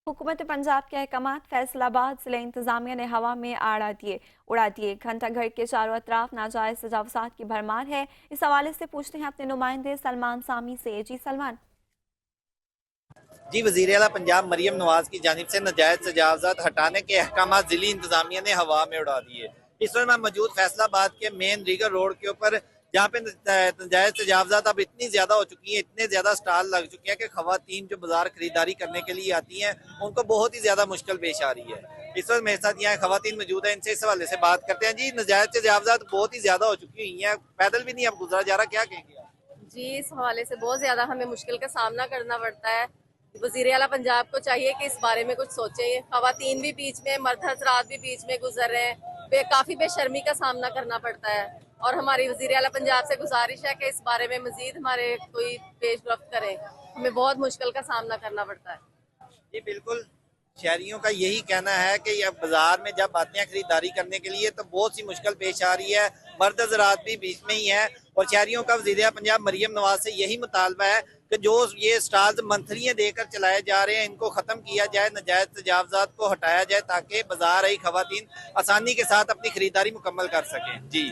हुकूमत पंजाब के अहकामात फैसलाबाद जिले इंतजामिया ने हवा में उड़ा दिए। घंटा घर के चारों अतराफ नाजायज तजावुज़ात की भरमार है। इस हवाले से पूछते हैं अपने नुमाइंदे सलमान सामी से। जी सलमान। जी, वज़ीर आला पंजाब मरियम नवाज की जानिब से नाजायज तजावुज़ात हटाने के अहकाम ज़िली इंतजामिया ने हवा में उड़ा दिए। इस वक्त मैं मौजूद फैसलाबाद के मेन रीगर रोड के ऊपर, जहाँ पे नाजायज तजावुज़ात अब इतनी ज़्यादा हो चुकी हैं, इतने ज़्यादा स्टॉल लग चुके हैं कि ख़वातीन जो बाजार खरीदारी करने के लिए आती हैं उनको बहुत ही ज़्यादा मुश्किल पेश आ रही है। इस वक्त मेरे साथ यहाँ ख़वातीन मौजूद हैं, इनसे इस हवाले से बात करते हैं। जी, नाजायज तजावुज़ात बहुत ही ज़्यादा हो चुकी हुई हैं, पैदल भी नहीं अब गुजरा जा रहा, क्या कहेंगे? जी, इस हवाले से बहुत ज़्यादा हमें मुश्किल का सामना करना पड़ता है। वज़ीर आला पंजाब को चाहिए कि इस बारे में कुछ सोचें। ख़वातीन भी बीच में, मर्द हज़रात भी बीच में गुजर रहे हैं, काफ़ी बेशर्मी का सामना करना पड़ता है। और हमारी वज़ीर आला पंजाब से गुजारिश है कि इस बारे में मज़ीद हमारे कोई पेशरफ्त करें। हमें बहुत मुश्किल का सामना करना पड़ता है। जी बिल्कुल, शहरियों का यही कहना है कि अब बाजार में जब आते हैं खरीदारी करने के लिए तो बहुत सी मुश्किल पेश आ रही है। मर्द हज़रात भी बीच में ही है और शहरियों का वज़ीर पंजाब मरियम नवाज से यही मुतालबा है कि जो ये स्टॉल्स मंथलियाँ देकर चलाए जा रहे हैं इनको ख़त्म किया जाए, नाजायज़ तजावुज़ात को हटाया जाए ताकि बाजार आई ख़वातीन आसानी के साथ अपनी खरीदारी मुकम्मल कर सकें। जी।